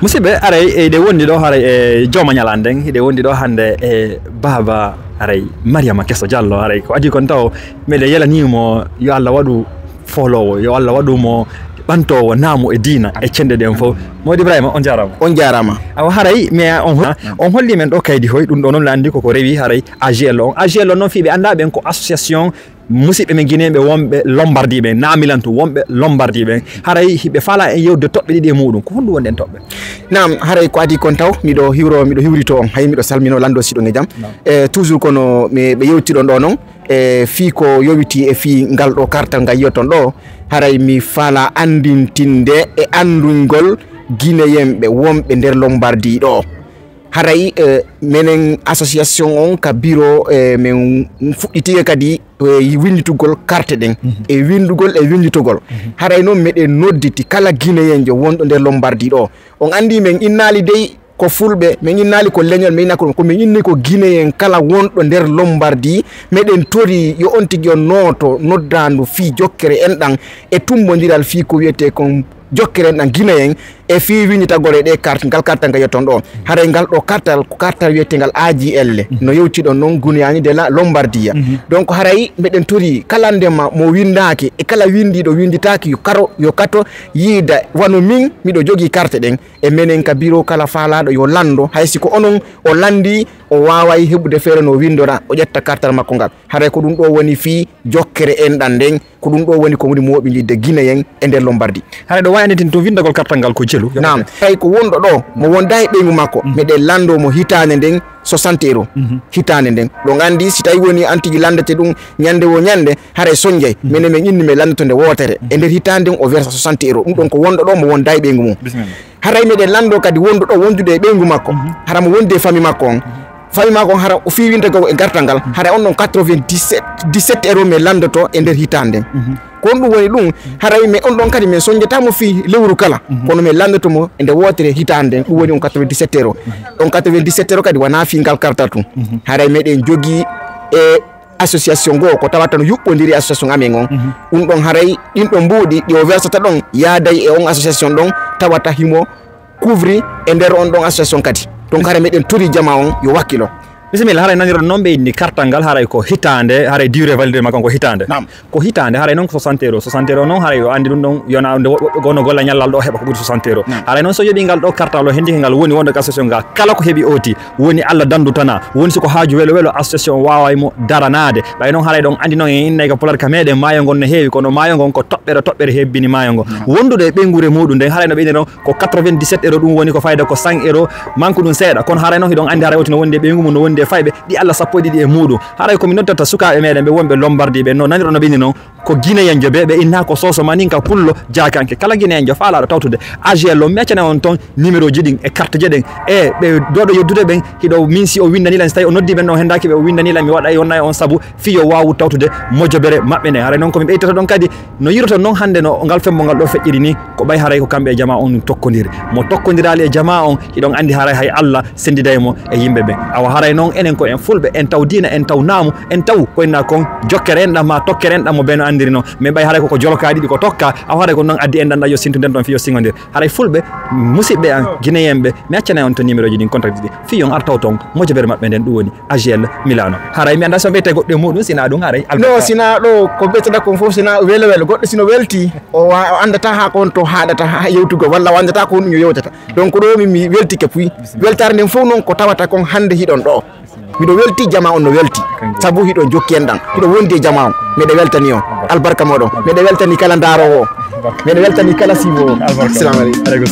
musidɓe aray eɗe wondi ɗo haray e jooma ñalanden eɗe wondi ɗo hande e baba aray Mariama Kesso Diallo aray ko adi kon taw meɗe yelanimo yo Allah waɗu folowo yo Allah waɗumo ɓantowo naamu e diina e cende ɗen fof Mody Ibrahima on jarama awa haray mais on holli men ɗo kaydi hoy ɗum ɗo noon la andi koko rewi haray AGL on noon fiɓe anda ɓen ko association musidɓe men guinéɓe wonɓe Lombardie ɓen naamilantu wonɓe Lombardie ɓen haray hiɓe faala en yewde toɓɓe ɗiɗi e muɗum ko honɗum wonɗen toɓɓe nam haray ko adi kon taw miɗo hiwrito on hay miɗo salmino lando siɗo e jaam toujours kono ɓe yewtiɗon ɗo noon fii ko yowiti e fii ngal ɗo kartal ngal yiyyoton ɗo haray mi faala andintinde e andungol guinéyenɓe wonɓe nder Lombardie ɗo haray menen association on ka bureau men fuɗɗitike kadi winditugol carte ɗen e windugol e winditugol haray noon meɗen nodditi kala guinéyenjo wonɗo nder Lombardie ɗo on andi men innali dey ko fulɓe min innali ko leñol min innako ko min inni ko guinéen kala wonɗo nder Lombardie meɗen tori yo on tigui on noto noddandu fi jokkere enɗan e tumbodiral fi ko wiyete kon jokkere enɗan guinéen e fi winditagol e ɗe carte ngal carte ngal yetton ɗo haray ngal ɗo kartal ko kartal wiyetegal AJL no yewtiɗon noon Guinéani de la Lombardie donc haray meɗen tori kala ndema mo windaki e kala windiɗo winditaki yo kato yiida wano min miɗo jogui carte ɗen e menen ka bureau kala faalaɗo yo lando haysi ko onon o landi o waway heɓude feere no windora o ƴetta kartal makko ngal haray ko ɗum ɗo woni fi jokkere enɗan nden ko ɗum ɗo woni ko woni moɓilidde guinéen e nder Lombardie haray ɗo wayandeten to windagol kartal ngal ko jelu nam tay ko wonɗo ɗo mo wonda e ɓeygu makko meɗen lando mo hitande nden 60 € hitande nden ɗo gandi si tawi woni an tigui landete ɗum ñande wo ñande haray soñjay minen min inni mi landoto nde wotere e nder hitande nden o versa 60 €. ɗum ɗon ko wonɗo ɗo mo wonda e ɓeygu mum haray meɗen lando kadi wonɗo ɗo wondude e ɓeygu makko hara mo wondi e famille makko on famille makko on hara o fi windago e gartal ngal hara on ɗon 17 € mi landoto e nder hitande nden ko ɗum woni ɗum haray mais on ɗon kadi min soñjetamo fi lewru kala kono min landotomo e nde wotere hitande ɗum woni on 97 €. on 97 € kadi wona fi ngal kartal tum haray meɗen jogui e association goo ko tawata no yuɓɓodiri association amen on ɗum ɗon haray ɗin ɗon mbuuɗi ɗi o versata ɗon yaaday e on association ɗon tawata himo couvri e nder on ɗon association kadi donc haray meɗen tori jama on yo wakkilo bisimilla haray naniron noon ɓe indi kartal ngal haray ko hitande haray durée validé makon ko hitande ko hitande haray noon ko 60 €. 60 € noon haray o andi ɗum ɗon yona nde woɓɓe gono golla ñallal ɗo heɓa ko ɓuuri 60 €. haray noon so yoɓi ngal ɗo kartal o hendiki ngal woni wonde ko association ngal kala ko heeɓi oti woni Allah dandutana woni siko haaju welo association wawaymo daranade ɓay noon haray ɗon andi noon en innay ko polat ka meɗen maayo ngon no heewi kono maayo ngon ko toɓɓere hebbini maayo ngo wondude e ɓeygure muɗum nden haray no ɓeydi noon ko 97 € ɗum woni ko fayda ko 100 € manque ɗum seeɗa kono haray noon hiɗon andi haray oti no wondi e ɓeygu mum no wondi e fayɓe ɗi Allah sappo e ɗiɗi e muɗum haray komi noddata sukaɓe meɗen ɓe wonɓe Lombardie ɓe no naniɗo no ɓeydi noon ko guinéyenjo ɓe inna ko soso manin ka pullo jakanke kala guinéyenjo faalaɗo tawtude AGL o meccane on toon numéro ji ɗin e carte je ɗen e ɓe doɗo yeddude ɓen hiɗo min si o windanilan so tawi o noddi ɓen ɗon hendaki ɓe o windanilan mi waɗa wonna on saabu fiyo wawu tawtude mojjobere maɓɓe nde haray noon komi ɓeytata ɗon kadi no yiroton noon hande no ngal fembo ngal ɗo feƴƴiri ni ko ɓay haray ko kamɓe e jama on tokkodiri mo tokkodirali e jama on hiɗon andi haray hay Allah sendidaymo e yimɓe ɓen awa haray noon enen ko en fulɓe en taw diina en taw naamu en taw koyna kon jokkere enɗam ma tokkere enɗam mo ɓen andiri noon min ɓay haray koko jolokaɗi ɗi ko tokka awa haray ko noon addi en ɗanɗa yo sintuden ɗon fiyo singodir haray fulɓe musidɓe an guinéyenɓe mi accana on to numéro ji ɗin contact ɗi fiyon artaw toon mojjobere maɓɓe nden ɗum woni AGL Milano haray mi anda so ɓeyte goɗɗo e muɗum sina ɗum haray no sina ɗo ko ɓeytata kon fof sina welo goɗɗo sino welti o andata ha kon to haɗata yewtugo walla o andata ko ɗum yo yewtata donc ɗo mi weltike puy weltare nden fof noon ko tawata kon hande hiɗon ɗo miɗo welti jama on no welti sabu hiɗon jokki en ɗan hiɗo wondi e jama on meɗe weltani on albarka moɗon meɗe weltani kala darowo o meɗe weltani kala sibo o. Assalamu aleykum.